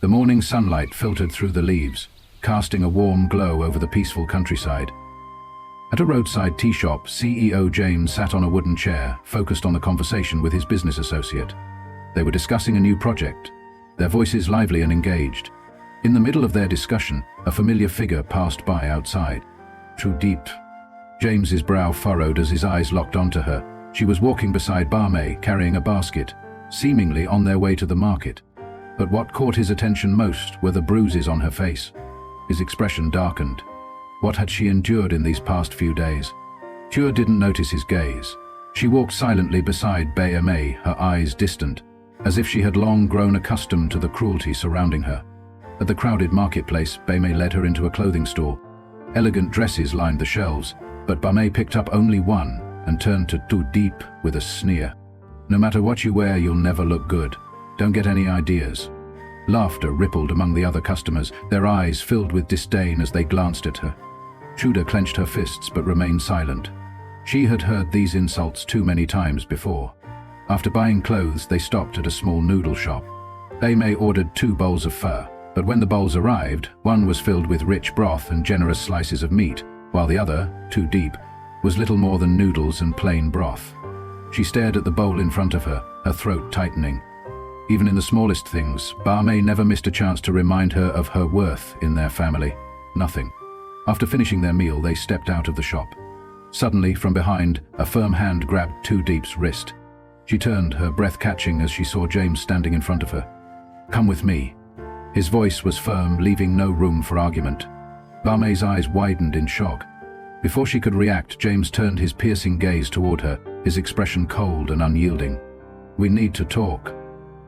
The morning sunlight filtered through the leaves, casting a warm glow over the peaceful countryside. At a roadside tea shop, CEO James sat on a wooden chair, focused on the conversation with his business associate. They were discussing a new project, their voices lively and engaged. In the middle of their discussion, a familiar figure passed by outside. Ly Tu Diep. James's brow furrowed as his eyes locked onto her. She was walking beside Barmay, carrying a basket, seemingly on their way to the market. But what caught his attention most were the bruises on her face. His expression darkened. What had she endured in these past few days? Ly didn't notice his gaze. She walked silently beside Barmay, her eyes distant, as if she had long grown accustomed to the cruelty surrounding her. At the crowded marketplace, Barmay led her into a clothing store. Elegant dresses lined the shelves, but Barmay picked up only one and turned to Ly Tu Diep with a sneer. "No matter what you wear, you'll never look good. Don't get any ideas." Laughter rippled among the other customers, their eyes filled with disdain as they glanced at her. Ly clenched her fists but remained silent. She had heard these insults too many times before. After buying clothes, they stopped at a small noodle shop. Barmay ordered 2 bowls of pho, but when the bowls arrived, one was filled with rich broth and generous slices of meat, while the other, Ly Tu Diep, was little more than noodles and plain broth. She stared at the bowl in front of her, her throat tightening. Even in the smallest things, Barmay never missed a chance to remind her of her worth in their family. Nothing. After finishing their meal, they stepped out of the shop. Suddenly, from behind, a firm hand grabbed Ly Tu Diep's wrist. She turned, her breath catching as she saw James standing in front of her. "Come with me." His voice was firm, leaving no room for argument. Barmay's eyes widened in shock. Before she could react, James turned his piercing gaze toward her, his expression cold and unyielding. "We need to talk."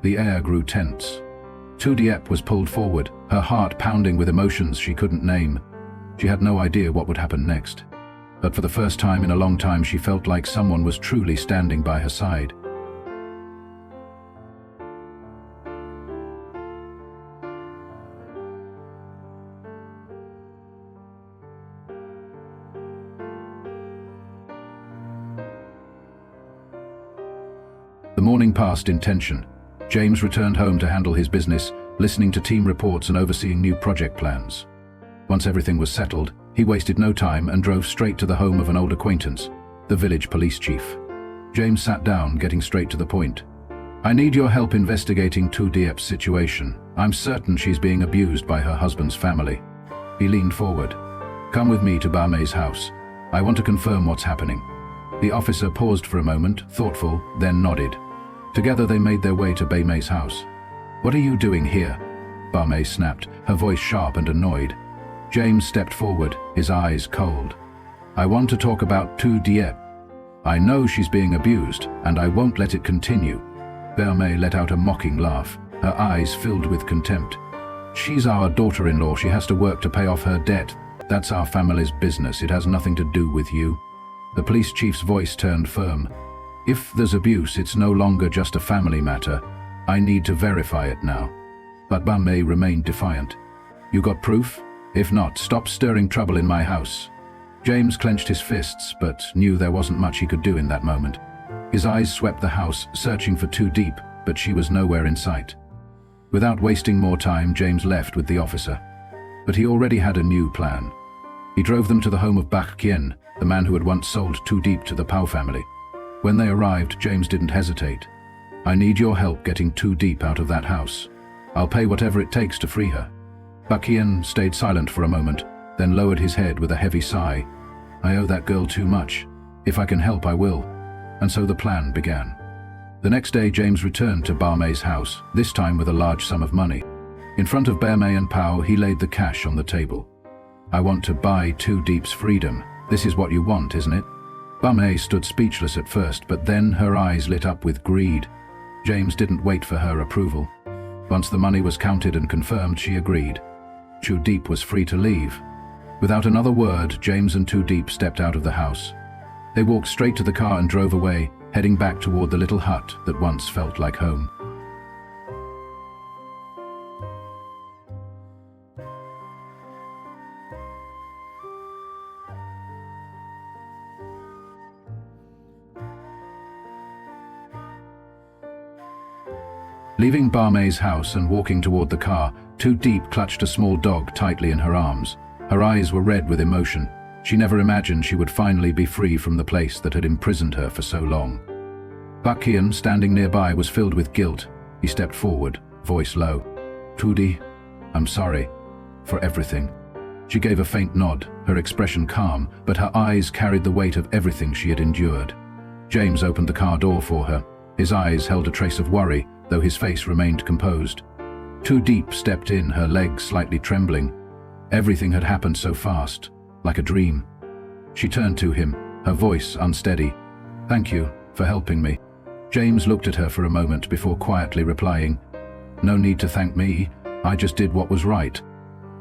The air grew tense. Ly Tu Diep was pulled forward, her heart pounding with emotions she couldn't name. She had no idea what would happen next. But for the first time in a long time, she felt like someone was truly standing by her side. The morning passed in tension. James returned home to handle his business, listening to team reports and overseeing new project plans. Once everything was settled, he wasted no time and drove straight to the home of an old acquaintance, the village police chief. James sat down, getting straight to the point. "I need your help investigating Ly Tu Diep's situation. I'm certain she's being abused by her husband's family." He leaned forward. "Come with me to Barmay's house. I want to confirm what's happening." The officer paused for a moment, thoughtful, then nodded. Together they made their way to Barmay's house. "What are you doing here?" Barmay snapped, her voice sharp and annoyed. James stepped forward, his eyes cold. "I want to talk about Ly Tu Diep. I know she's being abused, and I won't let it continue." Barmay let out a mocking laugh, her eyes filled with contempt. "She's our daughter-in-law. She has to work to pay off her debt. That's our family's business. It has nothing to do with you." The police chief's voice turned firm. "If there's abuse, it's no longer just a family matter. I need to verify it now." But Barmay remained defiant. "You got proof? If not, stop stirring trouble in my house." James clenched his fists, but knew there wasn't much he could do in that moment. His eyes swept the house, searching for Ly Tu Diep, but she was nowhere in sight. Without wasting more time, James left with the officer. But he already had a new plan. He drove them to the home of Kien, the man who had once sold Ly Tu Diep to the Pao family. When they arrived, James didn't hesitate. "I need your help getting Ly Tu Diep out of that house. I'll pay whatever it takes to free her." Kien stayed silent for a moment, then lowered his head with a heavy sigh. "I owe that girl too much. If I can help, I will." And so the plan began. The next day, James returned to Barmay's house, this time with a large sum of money. In front of Barmay and Pao, he laid the cash on the table. "I want to buy Ly Tu Diep's freedom. This is what you want, isn't it?" Barmay stood speechless at first, but then her eyes lit up with greed. James didn't wait for her approval. Once the money was counted and confirmed, she agreed. Ly Tu Diep was free to leave. Without another word, James and Ly Tu Diep stepped out of the house. They walked straight to the car and drove away, heading back toward the little hut that once felt like home. Leaving Barmay's house and walking toward the car, Tu Diep clutched a small dog tightly in her arms. Her eyes were red with emotion. She never imagined she would finally be free from the place that had imprisoned her for so long. Buckian, standing nearby, was filled with guilt. He stepped forward, voice low. "Tudi, I'm sorry for everything." She gave a faint nod, her expression calm, but her eyes carried the weight of everything she had endured. James opened the car door for her. His eyes held a trace of worry, though his face remained composed. Tu Diep stepped in, her legs slightly trembling. Everything had happened so fast, like a dream. She turned to him, her voice unsteady. "Thank you for helping me." James looked at her for a moment before quietly replying, "No need to thank me, I just did what was right."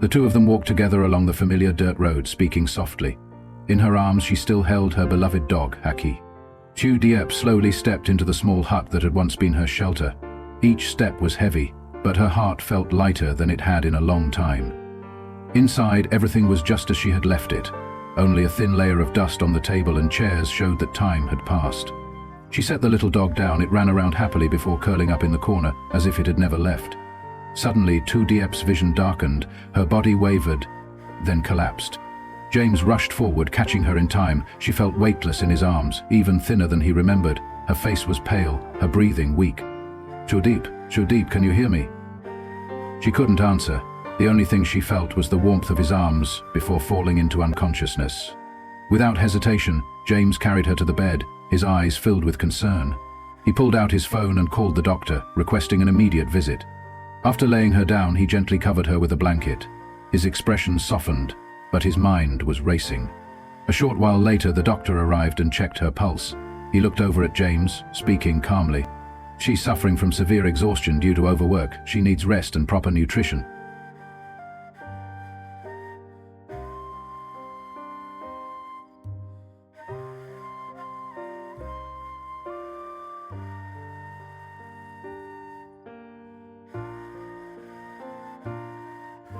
The two of them walked together along the familiar dirt road, speaking softly. In her arms she still held her beloved dog, Haki. Tu Diep slowly stepped into the small hut that had once been her shelter. Each step was heavy, but her heart felt lighter than it had in a long time. Inside, everything was just as she had left it. Only a thin layer of dust on the table and chairs showed that time had passed. She set the little dog down. It ran around happily before curling up in the corner, as if it had never left. Suddenly, Tu Diep's vision darkened, her body wavered, then collapsed. James rushed forward, catching her in time. She felt weightless in his arms, even thinner than he remembered. Her face was pale, her breathing weak. Tu Diep, can you hear me?" She couldn't answer. The only thing she felt was the warmth of his arms before falling into unconsciousness. Without hesitation, James carried her to the bed, his eyes filled with concern. He pulled out his phone and called the doctor, requesting an immediate visit. After laying her down, he gently covered her with a blanket. His expression softened, but his mind was racing. A short while later, the doctor arrived and checked her pulse. He looked over at James, speaking calmly. "She's suffering from severe exhaustion due to overwork. She needs rest and proper nutrition."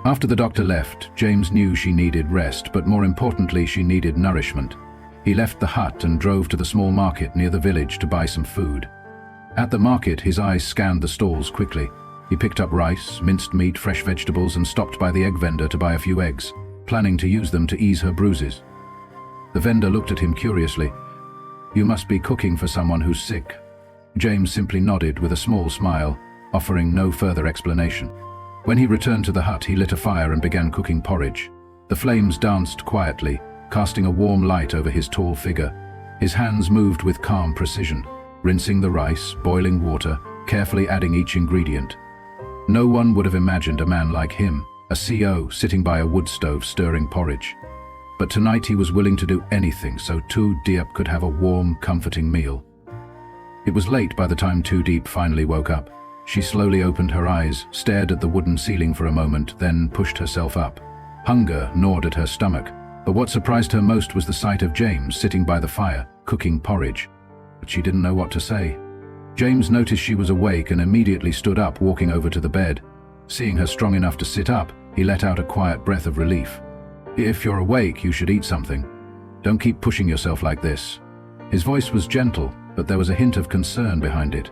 After the doctor left, James knew she needed rest, but more importantly, she needed nourishment. He left the hut and drove to the small market near the village to buy some food. At the market, his eyes scanned the stalls quickly. He picked up rice, minced meat, fresh vegetables, and stopped by the egg vendor to buy a few eggs, planning to use them to ease her bruises. The vendor looked at him curiously. "You must be cooking for someone who's sick." James simply nodded with a small smile, offering no further explanation. When he returned to the hut, he lit a fire and began cooking porridge. The flames danced quietly, casting a warm light over his tall figure. His hands moved with calm precision, rinsing the rice, boiling water, carefully adding each ingredient. No one would have imagined a man like him, a CEO, sitting by a wood stove stirring porridge. But tonight he was willing to do anything so Tu Diep could have a warm, comforting meal. It was late by the time Tu Diep finally woke up. She slowly opened her eyes, stared at the wooden ceiling for a moment, then pushed herself up. Hunger gnawed at her stomach, but what surprised her most was the sight of James sitting by the fire, cooking porridge. But she didn't know what to say. James noticed she was awake and immediately stood up, walking over to the bed. Seeing her strong enough to sit up, he let out a quiet breath of relief. "If you're awake, you should eat something. Don't keep pushing yourself like this." His voice was gentle, but there was a hint of concern behind it.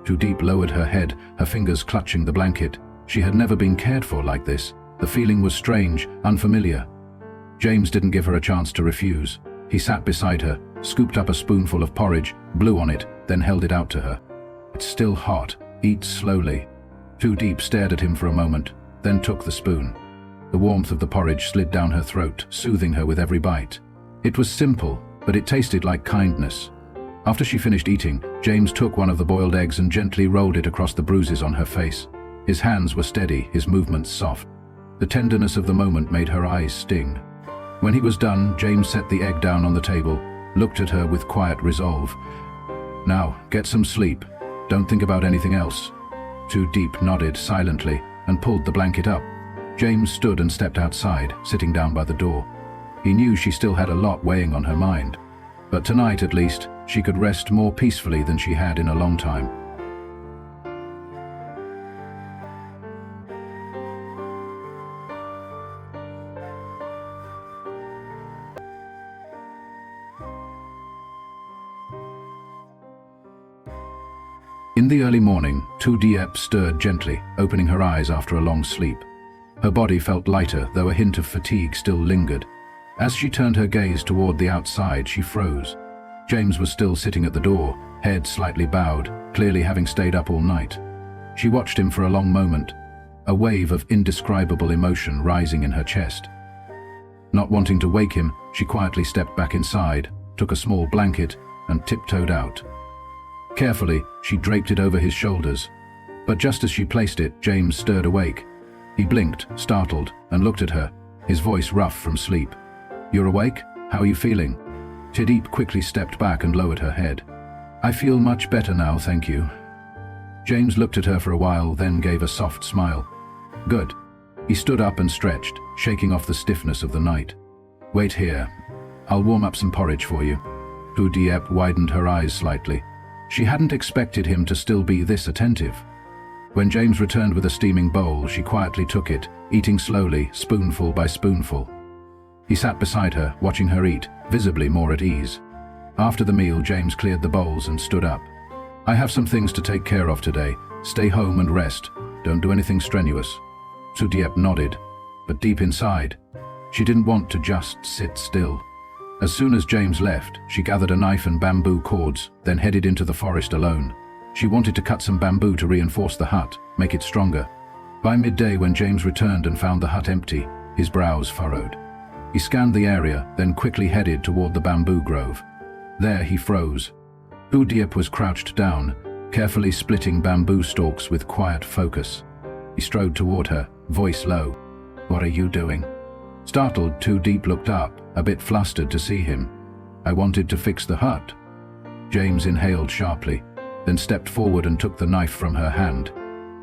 Tu Diep lowered her head, her fingers clutching the blanket. She had never been cared for like this. The feeling was strange, unfamiliar. James didn't give her a chance to refuse. He sat beside her, scooped up a spoonful of porridge, blew on it, then held it out to her. "It's still hot. Eat slowly." Tu Diep stared at him for a moment, then took the spoon. The warmth of the porridge slid down her throat, soothing her with every bite. It was simple, but it tasted like kindness. After she finished eating, James took one of the boiled eggs and gently rolled it across the bruises on her face. His hands were steady, his movements soft. The tenderness of the moment made her eyes sting. When he was done, James set the egg down on the table, looked at her with quiet resolve. "Now, get some sleep. Don't think about anything else." Tu Diep nodded silently and pulled the blanket up. James stood and stepped outside, sitting down by the door. He knew she still had a lot weighing on her mind. But tonight, at least, she could rest more peacefully than she had in a long time. In the early morning, Tu Diep stirred gently, opening her eyes after a long sleep. Her body felt lighter, though a hint of fatigue still lingered. As she turned her gaze toward the outside, she froze. James was still sitting at the door, head slightly bowed, clearly having stayed up all night. She watched him for a long moment, a wave of indescribable emotion rising in her chest. Not wanting to wake him, she quietly stepped back inside, took a small blanket, and tiptoed out. Carefully, she draped it over his shoulders. But just as she placed it, James stirred awake. He blinked, startled, and looked at her, his voice rough from sleep. "You're awake? How are you feeling?" Diep quickly stepped back and lowered her head. "I feel much better now, thank you." James looked at her for a while, then gave a soft smile. "Good." He stood up and stretched, shaking off the stiffness of the night. "Wait here. I'll warm up some porridge for you." Tu Diep widened her eyes slightly. She hadn't expected him to still be this attentive. When James returned with a steaming bowl, she quietly took it, eating slowly, spoonful by spoonful. He sat beside her, watching her eat, visibly more at ease. After the meal, James cleared the bowls and stood up. "I have some things to take care of today. Stay home and rest. Don't do anything strenuous." Tu Diep nodded, but deep inside, she didn't want to just sit still. As soon as James left, she gathered a knife and bamboo cords, then headed into the forest alone. She wanted to cut some bamboo to reinforce the hut, make it stronger. By midday, when James returned and found the hut empty, his brows furrowed. He scanned the area, then quickly headed toward the bamboo grove. There he froze. Tu Diep was crouched down, carefully splitting bamboo stalks with quiet focus. He strode toward her, voice low. "What are you doing?" Startled, Tu Diep looked up, a bit flustered to see him. "I wanted to fix the hut." James inhaled sharply, then stepped forward and took the knife from her hand.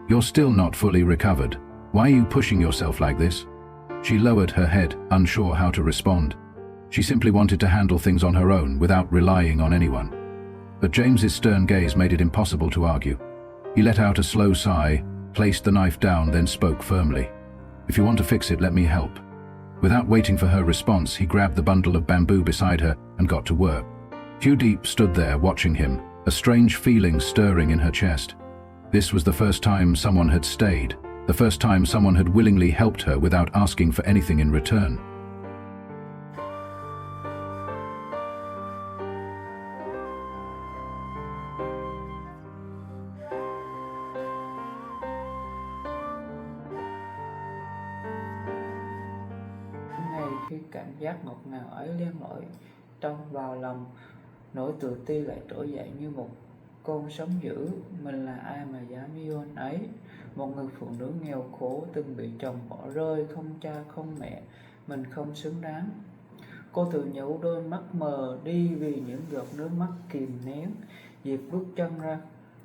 "You're still not fully recovered. Why are you pushing yourself like this?" She lowered her head, unsure how to respond. She simply wanted to handle things on her own, without relying on anyone. But James's stern gaze made it impossible to argue. He let out a slow sigh, placed the knife down, then spoke firmly. "If you want to fix it, let me help." Without waiting for her response, he grabbed the bundle of bamboo beside her and got to work. Tu Diep stood there watching him, a strange feeling stirring in her chest. This was the first time someone had stayed, the first time someone had willingly helped her without asking for anything in return. Ngày khi cảm giác ngọt ngào ấy len lỏi trong vào lòng, nỗi tự ti lại trỗi dậy như một con sóng dữ. Mình là ai mà dám yêu anh ấy? Một người phụ nữ nghèo khổ, từng bị chồng bỏ rơi, không cha không mẹ, mình không xứng đáng. Cô tự nhủ, đôi mắt mờ đi vì những giọt nước mắt kìm nén. Diệp bước chân ra,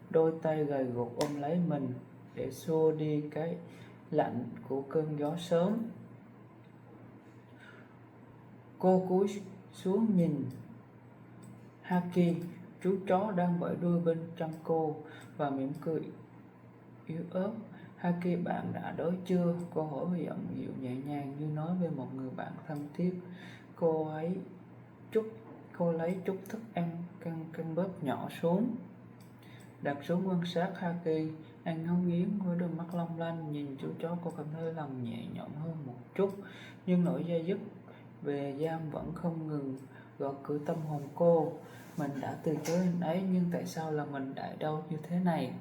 đôi tay gầy guộc ôm lấy mình để xua đi cái lạnh của cơn gió sớm. Cô cúi xuống nhìn Haki, chú chó đang bẫy đuôi bên chân cô, và mỉm cười yếu ớt. Haki, bạn đã đói chưa? Cô hỏi với giọng dịu nhẹ nhàng như nói với một người bạn thân thiết. Cô lấy chút thức ăn căn bếp nhỏ xuống, đặt xuống quan sát Haki, ăn ngấu nghiến với đôi mắt long lanh. Nhìn chú chó, cô cảm thấy lòng nhẹ nhõm hơn một chút, nhưng nỗi dây dứt về giam vẫn không ngừng gõ cửa tâm hồn cô. Mình đã từ chối anh ấy, nhưng tại sao là mình đại đâu như thế này?